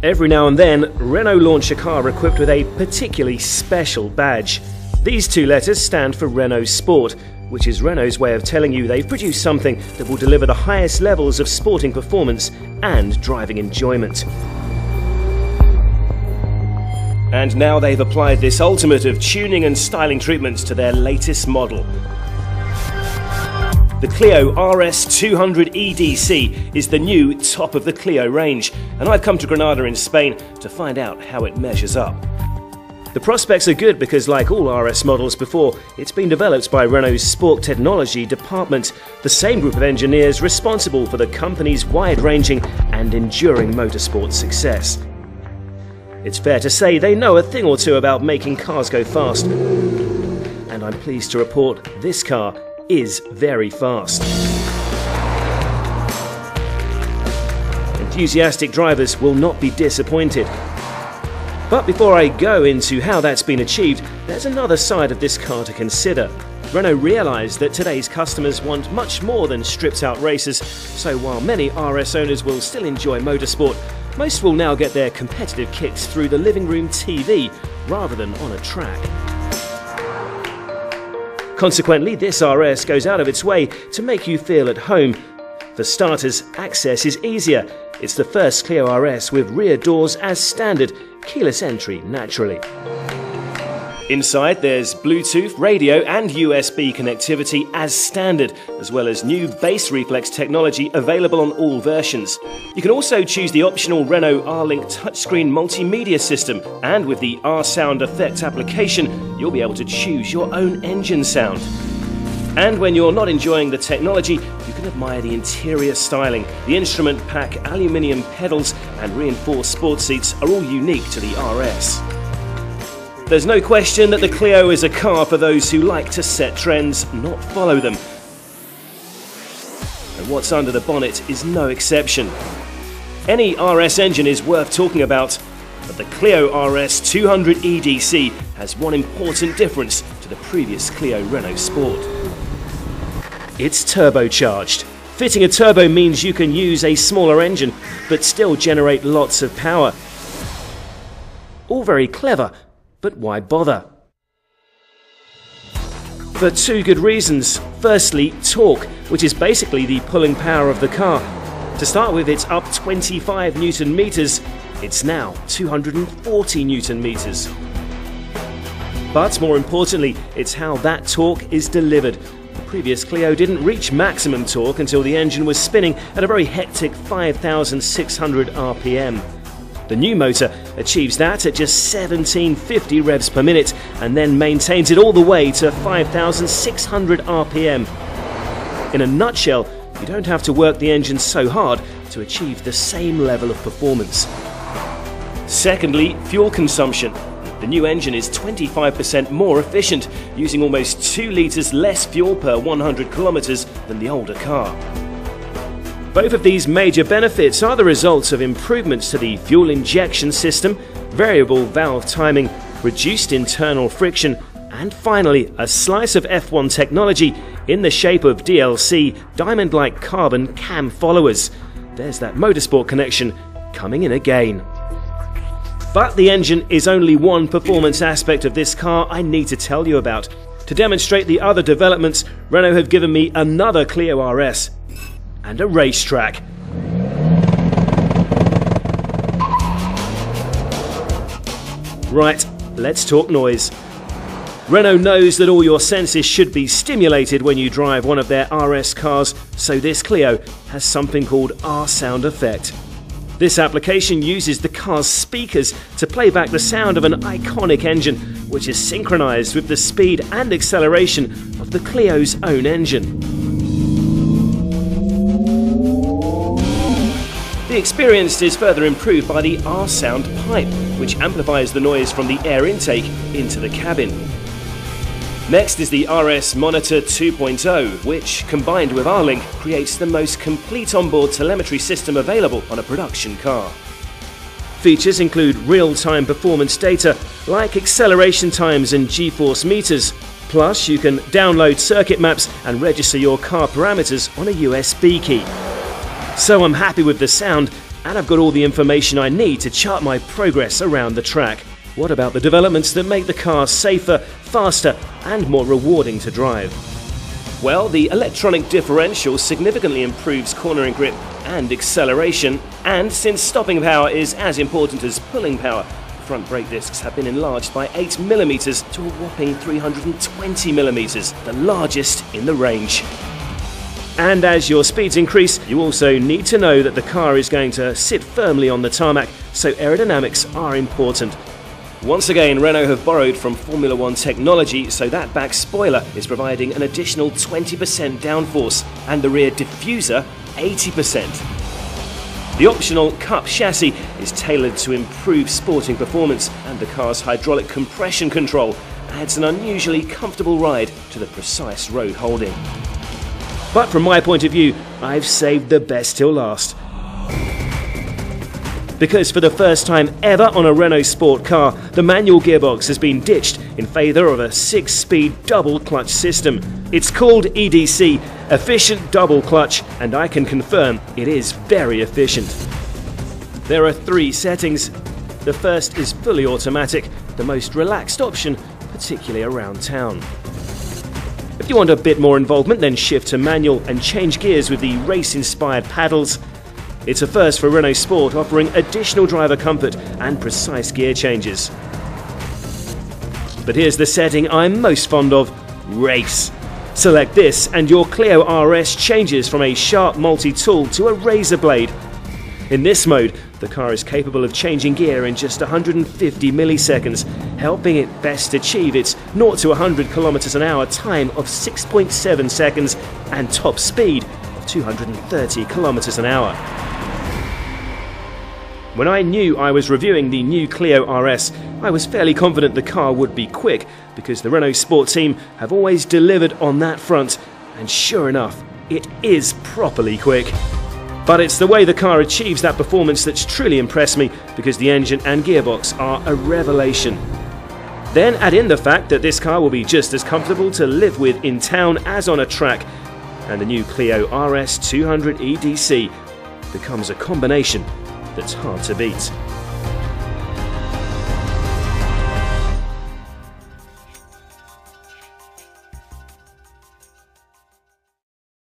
Every now and then, Renault launch a car equipped with a particularly special badge. These two letters stand for Renault Sport, which is Renault's way of telling you they've produced something that will deliver the highest levels of sporting performance and driving enjoyment. And now they've applied this ultimate of tuning and styling treatments to their latest model. The Clio RS 200 EDC is the new top of the Clio range, and I've come to Granada in Spain to find out how it measures up. The prospects are good because, like all RS models before, it's been developed by Renault's Sport Technology department, the same group of engineers responsible for the company's wide-ranging and enduring motorsport success. It's fair to say they know a thing or two about making cars go fast, and I'm pleased to report this car is very fast. Enthusiastic drivers will not be disappointed. But before I go into how that's been achieved, there's another side of this car to consider. Renault realised that today's customers want much more than stripped-out races, so while many RS owners will still enjoy motorsport, most will now get their competitive kicks through the living room TV rather than on a track. Consequently, this RS goes out of its way to make you feel at home. For starters, access is easier. It's the first Clio RS with rear doors as standard, keyless entry naturally. Inside there's Bluetooth, radio and USB connectivity as standard, as well as new bass reflex technology available on all versions. You can also choose the optional Renault R-Link touchscreen multimedia system, and with the R-Sound Effect application, you'll be able to choose your own engine sound. And when you're not enjoying the technology, you can admire the interior styling. The instrument pack, aluminium pedals and reinforced sports seats are all unique to the RS. There's no question that the Clio is a car for those who like to set trends, not follow them. And what's under the bonnet is no exception. Any RS engine is worth talking about, but the Clio RS 200 EDC has one important difference to the previous Clio Renault Sport. It's turbocharged. Fitting a turbo means you can use a smaller engine, but still generate lots of power. All very clever, but why bother? For two good reasons. Firstly, torque, which is basically the pulling power of the car. To start with, it's up 25 Newton meters. It's now 240 Newton meters. But more importantly, it's how that torque is delivered. The previous Clio didn't reach maximum torque until the engine was spinning at a very hectic 5,600 RPM. The new motor achieves that at just 1750 revs per minute and then maintains it all the way to 5,600 RPM. In a nutshell, you don't have to work the engine so hard to achieve the same level of performance. Secondly, fuel consumption. The new engine is 25% more efficient, using almost 2 litres less fuel per 100 kilometres than the older car. Both of these major benefits are the results of improvements to the fuel injection system, variable valve timing, reduced internal friction, and finally a slice of F1 technology in the shape of DLC diamond-like carbon cam followers. There's that motorsport connection coming in again. But the engine is only one performance aspect of this car I need to tell you about. To demonstrate the other developments, Renault have given me another Clio RS and a racetrack. Right, let's talk noise. Renault knows that all your senses should be stimulated when you drive one of their RS cars, so this Clio has something called R-Sound Effect. This application uses the car's speakers to play back the sound of an iconic engine, which is synchronized with the speed and acceleration of the Clio's own engine. The experience is further improved by the R-Sound pipe, which amplifies the noise from the air intake into the cabin. Next is the RS Monitor 2.0, which, combined with R-Link, creates the most complete onboard telemetry system available on a production car. Features include real-time performance data like acceleration times and G-force meters. Plus, you can download circuit maps and register your car parameters on a USB key. So I'm happy with the sound, and I've got all the information I need to chart my progress around the track. What about the developments that make the car safer, faster, and more rewarding to drive? Well, the electronic differential significantly improves cornering grip and acceleration, and since stopping power is as important as pulling power, front brake discs have been enlarged by 8mm to a whopping 320mm, the largest in the range. And as your speeds increase, you also need to know that the car is going to sit firmly on the tarmac, so aerodynamics are important. Once again, Renault have borrowed from Formula One technology, so that back spoiler is providing an additional 20% downforce, and the rear diffuser 80%. The optional Cup chassis is tailored to improve sporting performance, and the car's hydraulic compression control adds an unusually comfortable ride to the precise road holding. But from my point of view, I've saved the best till last. Because for the first time ever on a Renault sport car, the manual gearbox has been ditched in favour of a 6-speed double clutch system. It's called EDC, Efficient Double Clutch, and I can confirm it is very efficient. There are 3 settings. The first is fully automatic, the most relaxed option, particularly around town. If you want a bit more involvement, then shift to manual and change gears with the race-inspired paddles. It's a first for Renault Sport, offering additional driver comfort and precise gear changes. But here's the setting I'm most fond of: Race. Select this and your Clio RS changes from a sharp multi-tool to a razor blade. In this mode, the car is capable of changing gear in just 150 milliseconds, helping it best achieve its 0 to 100 km an hour time of 6.7 seconds and top speed of 230 km an hour. When I knew I was reviewing the new Clio RS, I was fairly confident the car would be quick, because the Renault Sport team have always delivered on that front, and sure enough, it is properly quick. But it's the way the car achieves that performance that's truly impressed me, because the engine and gearbox are a revelation. Then add in the fact that this car will be just as comfortable to live with in town as on a track, and the new Clio RS 200 EDC becomes a combination that's hard to beat.